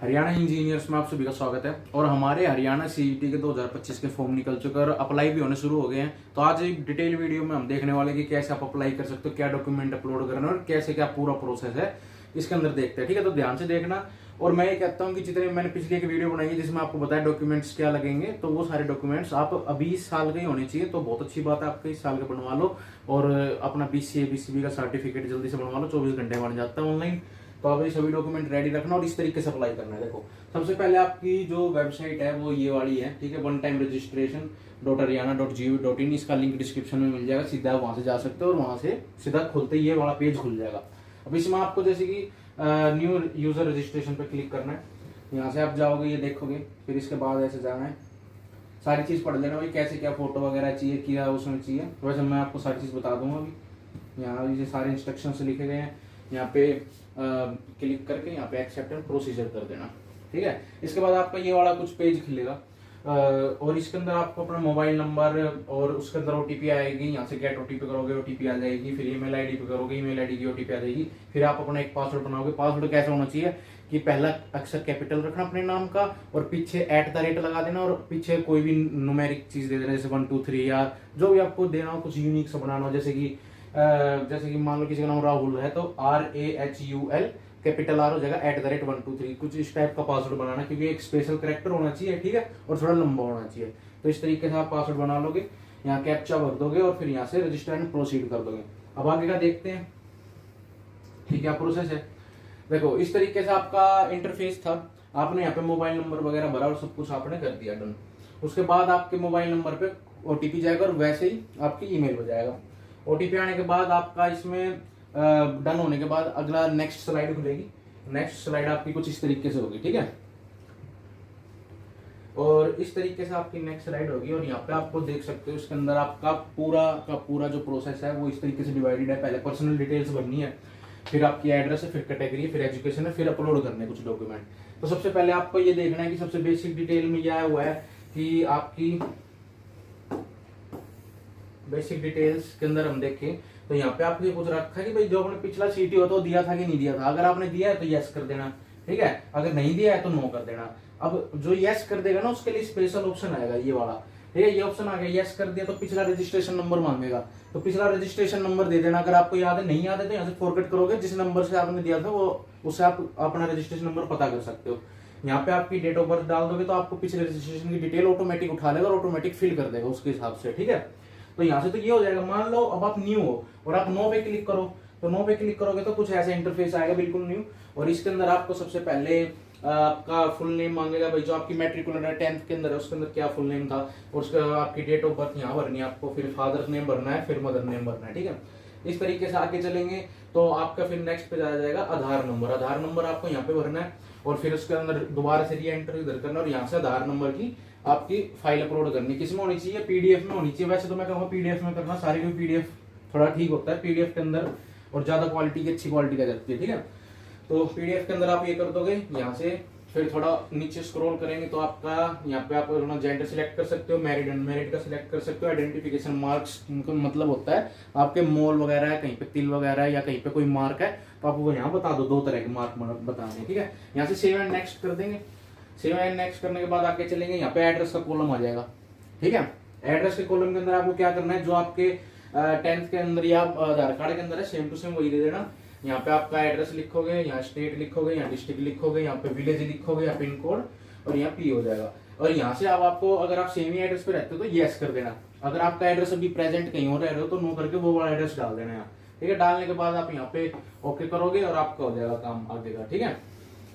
Haryana engineers में आप सभी का स्वागत है। और हमारे हरियाणा सीईटी के 2025 के फॉर्म निकल चुके हैं और अप्लाई भी होने शुरू हो गए हैं। तो आज एक डिटेल वीडियो में हम देखने वाले कि कैसे आप अप्लाई कर सकते हो, क्या डॉक्यूमेंट अपलोड करना है और कैसे क्या पूरा प्रोसेस है इसके अंदर देखते हैं। ठीक है, तो ध्यान से देखना। और मैं ये कहता हूँ कि जितने मैंने पिछली एक वीडियो बनाई है जिसमें आपको बताया डॉक्यूमेंट्स क्या लगेंगे, तो वो सारे डॉक्यूमेंट्स आप अभी इस साल के ही होने चाहिए। तो बहुत अच्छी बात है, आपके इस साल के बनवा लो और अपना बीसीए बीसीबी का सर्टिफिकेट जल्दी से बनवा लो। 24 घंटे बन जाता है ऑनलाइन। तो आप ये सभी डॉक्यूमेंट रेडी रखना और इस तरीके से अप्लाई करना है। देखो, सबसे पहले आपकी जो वेबसाइट है वो ये वाली है। ठीक है, वन टाइम रजिस्ट्रेशन .haryana.gov.in, इसका लिंक डिस्क्रिप्शन में मिल जाएगा। सीधा वहां से जा सकते हो और वहां से सीधा खुलते ही ये वाला पेज खुल जाएगा। अब इसमें आपको जैसे कि न्यू यूजर रजिस्ट्रेशन पे क्लिक करना है। यहाँ से आप जाओगे, ये देखोगे, फिर इसके बाद ऐसे जाना है, सारी चीज पढ़ लेना भाई, कैसे क्या फोटो वगैरह चाहिए, क्या उसमें चाहिए। वैसे मैं आपको सारी चीज बता दूंगा अभी। यहाँ ये सारे इंस्ट्रक्शन लिखे गए हैं। यहाँ पे क्लिक करके यहाँ पे एक्सेप्ट एंड प्रोसीजर कर देना। ठीक है, इसके बाद आपका ये वाला कुछ पेज खुलेगा और इसके अंदर आपको अपना मोबाइल नंबर और उसके अंदर ओटीपी आएगी। यहाँ से गेट ओटीपी करोगे, ओटीपी आ जाएगी। फिर ईमेल आईडी पे करोगे, ईमेल आईडी की ओटीपी आ जाएगी। फिर आप अपना एक पासवर्ड बनाओगे। पासवर्ड कैसा होना चाहिए कि पहला अक्षर कैपिटल रखना अपने नाम का और पीछे @ लगा देना और पीछे कोई भी न्यूमेरिक चीज दे देना, जैसे 1 2 3 या जो भी आपको देना हो, कुछ यूनिक सा बनाना हो। जैसे कि मान लो किसी का नाम राहुल है तो RAHUL कैपिटल R हो जाएगा, @ 1 2 3, कुछ इस टाइप का पासवर्ड बनाना, क्योंकि एक स्पेशल कैरेक्टर होना चाहिए। ठीक है, और थोड़ा लंबा होना चाहिए। तो इस तरीके से आप पासवर्ड बना लोगे, यहाँ कैप्चा भर दोगे और फिर यहाँ से रजिस्टर एंड प्रोसीड कर दोगे। अब आगे का देखते हैं ठीक है प्रोसेस है। देखो, इस तरीके से आपका इंटरफेस था। आपने यहाँ पे मोबाइल नंबर वगैरह भरा और सब कुछ आपने कर दिया डन। उसके बाद आपके मोबाइल नंबर पे ओटीपी जाएगा और वैसे ही आपकी ईमेल हो जाएगा। ओटीपी आने के बाद आपका इसमें डन होने के बाद अगला नेक्स्ट स्लाइड खुलेगी। नेक्स्ट स्लाइड आपकी कुछ इस तरीके से होगी। ठीक है, और इस तरीके से आपकी नेक्स्ट स्लाइड होगी और यहाँ पे आपको देख सकते हो इसके अंदर आपका पूरा का पूरा जो प्रोसेस है वो इस तरीके से डिवाइडेड है। पहले पर्सनल डिटेल्स भरनी है, फिर आपकी एड्रेस है, फिर कैटेगरी है, फिर एजुकेशन है, फिर अपलोड करने कुछ डॉक्यूमेंट। तो सबसे पहले आपको ये देखना है कि सबसे बेसिक डिटेल में यह हुआ है कि आपकी बेसिक डिटेल्स के अंदर हम देखें तो यहाँ पे आपने कुछ रखा है कि भाई जो आपने पिछला सीटी हो तो दिया था कि नहीं दिया था। अगर आपने दिया है तो यस कर देना। ठीक है, अगर नहीं दिया है तो नो कर देना। अब जो यस कर देगा ना उसके लिए स्पेशल ऑप्शन आएगा ये वाला। ठीक है, ये ऑप्शन आ गया। यस कर दिया तो पिछला रजिस्ट्रेशन नंबर मांगेगा, तो पिछला रजिस्ट्रेशन नंबर दे देना। अगर आपको याद है, नहीं याद है तो यहाँ से फॉरगेट करोगे, जिस नंबर से आपने दिया था वो उससे आप अपना रजिस्ट्रेशन नंबर पता कर सकते हो। यहाँ पे आपकी डेट ऑफ बर्थ डाल दोगे तो आपको पिछले रजिस्ट्रेशन की डिटेल ऑटोमेटिक उठा लेगा और ऑटोमेटिक फिल कर देगा उसके हिसाब से। ठीक है, तो यहाँ से तो ये हो जाएगा। मान लो अब आप न्यू हो और आप नो पे क्लिक करो, तो नो पे क्लिक करोगे तो कुछ ऐसा इंटरफेस आएगा बिल्कुल न्यू। और इसके अंदर आपको सबसे पहले आपका फुल नेम मांगेगा, भाई जो आपकी मैट्रिकुलर है 10th के अंदर है उसके अंदर क्या फुल नेम था, और उसका आपकी डेट ऑफ बर्थ यहाँ भरनी है आपको, फिर फादर नेम भरना है, फिर मदर नेम भरना है। ठीक है, इस तरीके से आगे चलेंगे तो आपका फिर नेक्स्ट पे जाया जाएगा आधार नंबर। आधार नंबर आपको यहाँ पे भरना है और फिर उसके अंदर दोबारा से री एंटर इधर करना और यहाँ से आधार नंबर की आपकी फाइल अपलोड करनी। किस में होनी चाहिए? पीडीएफ में होनी चाहिए। वैसे तो मैं कहूँगा पीडीएफ में करना, सारी कोई पीडीएफ थोड़ा ठीक होता है पीडीएफ के अंदर और ज्यादा क्वालिटी की अच्छी क्वालिटी का जाती है। ठीक है, तो पीडीएफ के अंदर आप ये कर दोगे। यहाँ से फिर थोड़ा नीचे स्क्रॉल करेंगे तो आपका यहाँ पे आप अपना जेंडर सिलेक्ट कर सकते हो, मैरिड अनमैरिड का सिलेक्ट कर सकते हो। आइडेंटिफिकेशन मार्क्स मतलब होता है आपके मोल वगैरह है, कहीं पे तिल वगैरह है या कहीं पे कोई मार्क है तो आप वो यहाँ बता दो। 2 तरह के मार्क बताने। ठीक है, यहाँ से सेव एंड नेक्स्ट कर देंगे। सेव एंड नेक्स्ट करने के बाद आगे चलेंगे, यहाँ पे एड्रेस का कॉलम आ जाएगा। ठीक है, एड्रेस के कॉलम के अंदर आपको क्या करना है, जो आपके 10th के अंदर या आधार कार्ड के अंदर है सेम टू सेम वही दे देना। यहाँ पे आपका एड्रेस लिखोगे, यहाँ स्टेट लिखोगे, यहाँ डिस्ट्रिक्ट लिखोगे, यहाँ पे विलेज लिखोगे या पिन कोड और यहाँ पी हो जाएगा। और यहाँ से अब आपको अगर आप सेम ही एड्रेस पे रहते हो तो यस कर देना। अगर आपका एड्रेस अभी प्रेजेंट कहीं और रह रहे हो तो नो करके वो वाला एड्रेस डाल देना यहाँ। ठीक है, डालने के बाद आप यहाँ पे ओके करोगे और आपका हो जाएगा काम आगे का। ठीक है,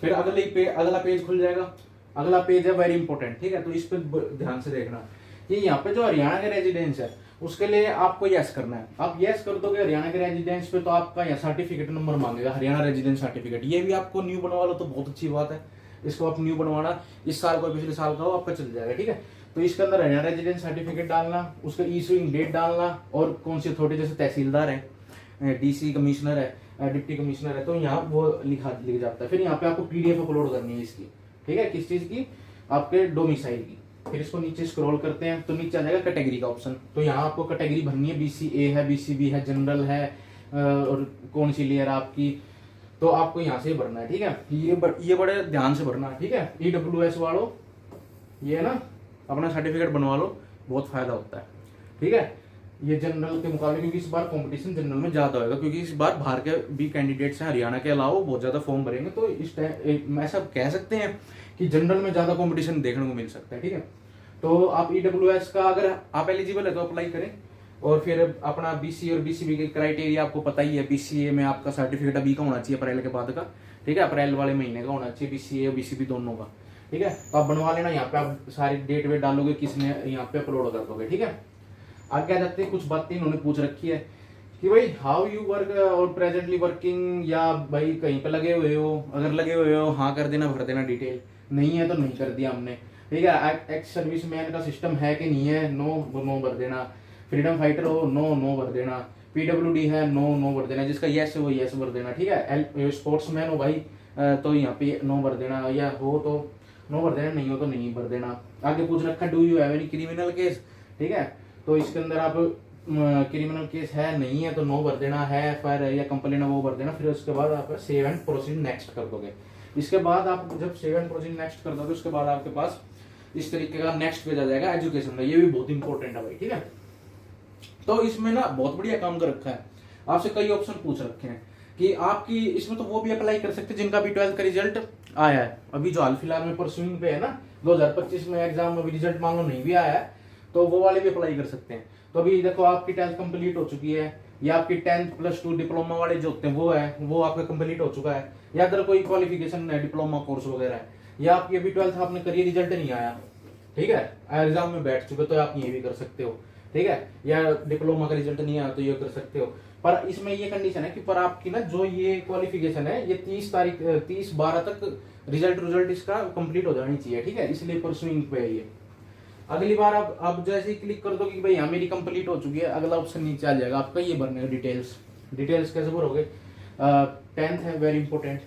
फिर अगला पेज खुल जाएगा। अगला पेज है वेरी इंपॉर्टेंट। ठीक है, तो इस पे ध्यान से देखना। ये यहाँ पे जो हरियाणा के रेजिडेंस है उसके लिए आपको यस करना है। आप यस कर दोगे हरियाणा के रेजिडेंस पे तो आपका यहाँ सर्टिफिकेट नंबर मांगेगा, हरियाणा रेजिडेंस सर्टिफिकेट। ये भी आपको न्यू बनवा लो तो बहुत अच्छी बात है। इसको आप न्यू बनवाना, इस साल को पिछले साल का हो आपका चल जाएगा। ठीक है, तो इसके अंदर हरियाणा रेजिडेंस सर्टिफिकेट डालना, उसका इशूइंग डेट डालना और कौन सी अथॉरिटी, जैसे तहसीलदार है, डीसी कमिश्नर है, डिप्टी कमिश्नर है, तो यहाँ वो लिख जाता है। फिर यहाँ पे आपको पीडीएफ अपलोड करनी है इसकी। ठीक है, किस चीज की? आपके डोमिसाइल की। फिर इसको नीचे स्क्रॉल करते हैं तो नीचे आ जाएगा कैटेगरी का ऑप्शन। तो यहाँ आपको कैटेगरी भरनी है, बीसीए है, बीसीबी है, जनरल है और कौन सी लेयर आपकी तो आपको यहाँ से भरना है, ठीक है। ये बड़े ध्यान से भरना है, ठीक है। EWS वालों ये ना अपना सर्टिफिकेट बनवा लो, बहुत फायदा होता है, ठीक है। ये जनरल के मुकाबले, क्योंकि इस बार कंपटीशन जनरल में ज्यादा होगा, क्योंकि इस बार बाहर के भी कैंडिडेट्स हैं, हरियाणा के अलावा बहुत ज्यादा फॉर्म भरेंगे, तो इस टाइम ऐसा कह सकते हैं कि जनरल में ज्यादा कंपटीशन देखने को मिल सकता है, ठीक है। तो आप EWS का अगर आप एलिजिबल है तो अप्लाई करें, और फिर अपना BCA और BCB के क्राइटेरिया आपको पता ही है। BCA में आपका सर्टिफिकेट अभी का होना चाहिए अप्रैल के बाद का, ठीक है, अप्रैल वाले महीने का होना चाहिए BCA और BCB दोनों का, ठीक है। तो आप बनवा लेना, यहाँ पे आप सारी डेट वेट डालोगे, किसने यहाँ पे अपलोड कर दोगे, ठीक है। आगे आ जाते हैं, कुछ बातें इन्होंने पूछ रखी है कि भाई हाउ यू वर्क और प्रेजेंटली वर्किंग, या भाई कहीं पे लगे हुए हो, अगर लगे हुए हो हाँ कर देना, भर देना डिटेल, नहीं है तो नहीं कर दिया हमने, ठीक है। एक्स सर्विस मैन का सिस्टम है कि नहीं है, नो भर देना। फ्रीडम फाइटर हो, नो भर देना। PWD है, नो भर देना। जिसका यस है वो यस भर देना, ठीक है। स्पोर्ट्समैन हो भाई तो यहाँ पे नो भर देना, या हो तो नो भर देना, नहीं हो तो नहीं भर देना। आगे पूछ रखा do you have any criminal case, ठीक है। तो इसके अंदर आप क्रिमिनल केस है, नहीं है तो नो भर देना, है FIR या कंप्लेन है वो भर देना। फिर उसके बाद आप सेव एंड प्रोसीड नेक्स्ट कर दोगे। इसके बाद आप जब सेव एंड प्रोसीड नेक्स्ट कर दोगे, उसके बाद आपके पास इस तरीके का नेक्स्ट पेज आ जाएगा एजुकेशन का। ये भी बहुत इंपॉर्टेंट है भाई, ठीक है। तो इसमें ना बहुत बढ़िया काम कर रखा है, आपसे कई ऑप्शन पूछ रखे हैं कि आपकी इसमें तो वो भी अप्लाई कर सकते हैं जिनका भी 12th का रिजल्ट आया है। अभी जो हाल फिलहाल में परसुइंग पे है ना, 2025 में एग्जाम में भी रिजल्ट मान लो नहीं भी आया है, तो वो वाले भी अप्लाई कर सकते हैं। तो अभी देखो आपकी 10th कंप्लीट हो चुकी है, या आपकी 10th +2 डिप्लोमा वाले जो होते हैं वो है, वो आपका कंप्लीट हो चुका है, या अगर कोई क्वालिफिकेशन है, डिप्लोमा कोर्स वगैरह है, या आपकी अभी 12th आपने करिए रिजल्ट नहीं आया, ठीक है, एग्जाम में बैठ चुके, तो आप ये भी कर सकते हो, ठीक है। या डिप्लोमा का रिजल्ट नहीं आया तो ये कर सकते हो। पर इसमें ये कंडीशन है कि पर आपकी ना जो ये क्वालिफिकेशन है ये 30/12 तक रिजल्ट इसका कंप्लीट हो जानी चाहिए, ठीक है। इसलिए परसुइंग पे है ये। अगली बार आप जैसे ही क्लिक कर दो कि भाई हाँ मेरी कंप्लीट हो चुकी है, अगला ऑप्शन नीचे आ जाएगा आपका, ये भरने का डिटेल्स कैसे भरोगे। 10th है, वेरी इंपॉर्टेंट।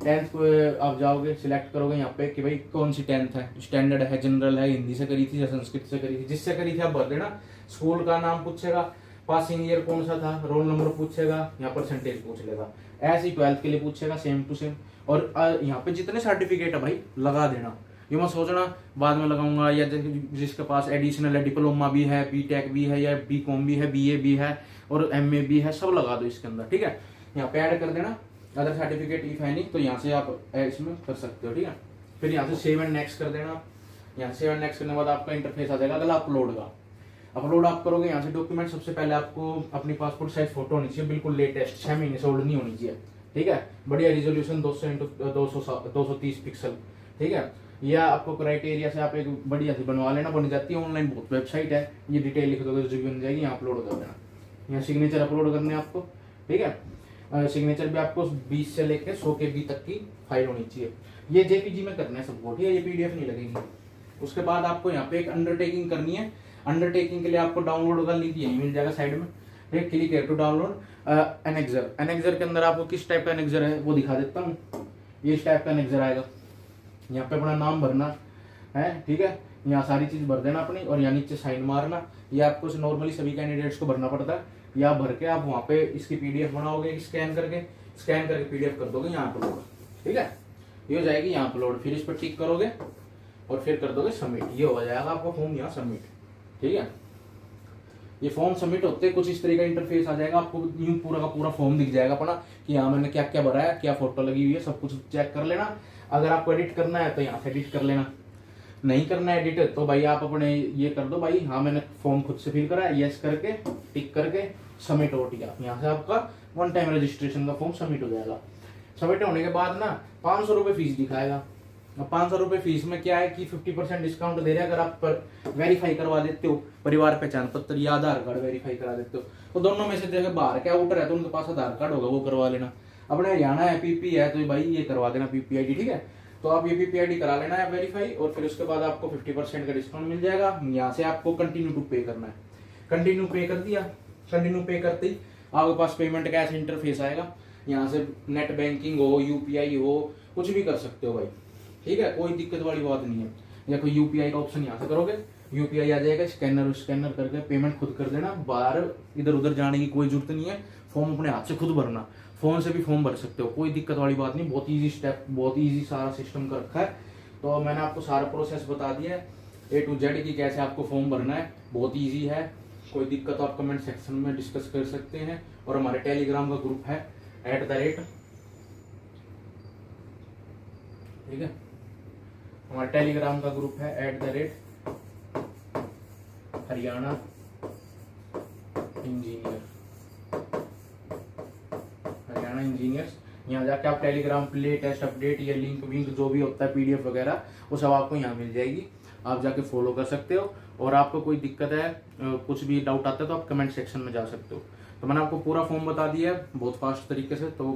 10th को आप जाओगे, सिलेक्ट करोगे यहाँ पे कि भाई कौन सी 10th है, स्टैंडर्ड है, जनरल है, हिंदी से करी थी या संस्कृत से करी थी। जिससे करी थी आप भर देना। स्कूल का नाम पूछेगा, पासिंग ईयर कौन सा था, रोल नंबर पूछेगा, यहाँ परसेंटेज पूछ लेगा। ऐसे ही 12th के लिए पूछेगा, सेम टू सेम। और यहाँ पे जितने सर्टिफिकेट है भाई लगा देना, ये मत सोचना बाद में लगाऊंगा, या जिसके पास एडिशनल है, डिप्लोमा भी है, BTech भी है, या BCom भी है, BA भी है और MA भी है, सब लगा दो इसके अंदर, ठीक है। यहाँ पे ऐड कर देना अदर सर्टिफिकेट इफ है नहीं, तो यहाँ से आप इसमें कर सकते हो, ठीक है। फिर यहाँ से सेव एंड नेक्स्ट कर देना। यहाँ सेव एंड नेक्स्ट करने के बाद आपका इंटरफेस आ जाएगा अगला अपलोड का। अपलोड आप करोगे यहाँ से डॉक्यूमेंट, सबसे पहले आपको अपनी पासपोर्ट साइज फोटो होनी चाहिए, बिल्कुल लेटेस्ट, 6 महीने से ओल्ड नहीं होनी चाहिए, ठीक है। बढ़िया रिजोल्यूशन 200x230 पिक्सल, ठीक है। या आपको क्राइटेरिया से आप एक बढ़िया सी बनवा लेना, बन जाती है ऑनलाइन, बहुत वेबसाइट है, ये डिटेल लिख दोगे जो भी बन जाएगी, यहाँ अपलोड कर देना। यहाँ सिग्नेचर अपलोड करने आपको, ठीक है। सिग्नेचर भी आपको 20 से लेकर 100 KB तक की फाइल होनी चाहिए। ये JPG में करना है सबको, ठीक है, ये PDF नहीं लगेगी। उसके बाद आपको यहाँ पे एक अंडरटेकिंग करनी है। अंडरटेकिंग के लिए आपको डाउनलोड का लिंक यही मिल जाएगा साइड में, ठीक, क्लिक है टू डाउनलोड एनेक्सर। एनेक्सर के अंदर आपको किस टाइप का एनेक्सर है वो दिखा देता हूँ। ये इस टाइप का एनेक्सर आएगा, यहाँ पे अपना नाम भरना है, ठीक है, यहाँ सारी चीज भर देना अपनी, और यहाँ नीचे साइन मारना। ये आपको नॉर्मली सभी कैंडिडेट्स को भरना पड़ता है। या भर के आप वहाँ पे इसकी PDF बनाओगे, स्कैन करके PDF कर दोगे, यहाँ अपलोड, ठीक है, ये हो जाएगी यहाँ अपलोड। फिर इस पर टिक करोगे और फिर कर दोगे सबमिट, ये हो जाएगा आपका फॉर्म यहाँ सबमिट, ठीक है। ये फॉर्म सबमिट होते कुछ इस तरीके का इंटरफेस आ जाएगा, आपको यूं पूरा का पूरा फॉर्म दिख जाएगा अपना कि हाँ मैंने क्या क्या भरा है, क्या फोटो लगी हुई है, सब कुछ चेक कर लेना। अगर आपको एडिट करना है तो यहाँ से एडिट कर लेना, नहीं करना है एडिट तो भाई आप अपने ये कर दो भाई हाँ मैंने फॉर्म खुद से फिल करा है, यस करके टिक करके सबमिट OTR। यहाँ से आपका 1 टाइम रजिस्ट्रेशन का फॉर्म सबमिट हो जाएगा। सबमिट होने के बाद ना 500 रुपये फीस दिखाएगा। 500 रुपये फीस में क्या है कि 50% डिस्काउंट दे रहे हैं अगर आप वेरीफाई करवा देते हो, परिवार पहचान पत्र या आधार कार्ड वेरीफाई करा देते हो। तो दोनों में से जगह बाहर के आउटर है तो उनके पास आधार कार्ड होगा वो करवा लेना। अपने हरियाणा है PP है तो भाई ये करवा देना PPID, ठीक है। तो आप ये PPID करा लेना है वेरीफाई, और फिर उसके बाद आपको 50% का डिस्काउंट मिल जाएगा। यहाँ से आपको कंटिन्यू टू पे करना है। कंटिन्यू पे कर दिया, कंटिन्यू पे करते ही आपके पास पेमेंट का ऐसा इंटरफेस आएगा। यहाँ से नेट बैंकिंग हो, UPI हो, कुछ भी कर सकते हो भाई, ठीक है, कोई दिक्कत वाली बात नहीं है। या कोई UPI का ऑप्शन यहाँ से करोगे, UPI आ जाएगा, स्कैनर करके पेमेंट खुद कर देना। बाहर इधर उधर जाने की कोई जरूरत नहीं है, फॉर्म अपने हाथ से खुद भरना। फोन से भी फॉर्म भर सकते हो, कोई दिक्कत वाली बात नहीं। बहुत इजी स्टेप, बहुत इजी सारा सिस्टम कर रखा है। तो मैंने आपको सारा प्रोसेस बता दिया है A to Z की, कैसे आपको फॉर्म भरना है, बहुत इजी है। कोई दिक्कत हो आप कमेंट सेक्शन में डिस्कस कर सकते हैं। और हमारे टेलीग्राम का ग्रुप है @ ठीक है, हमारा टेलीग्राम का ग्रुप है @हरियाणा इंजीनियर, हरियाणा इंजीनियर्स। यहाँ जाके आप टेलीग्राम पे लेटेस्ट अपडेट, ये लिंक विंक जो भी होता है PDF वगैरह, वो सब आपको यहाँ मिल जाएगी। आप जाके फॉलो कर सकते हो। और आपको कोई दिक्कत है, कुछ भी डाउट आता है तो आप कमेंट सेक्शन में जा सकते हो। तो मैंने आपको पूरा फॉर्म बता दिया है बहुत फास्ट तरीके से। तो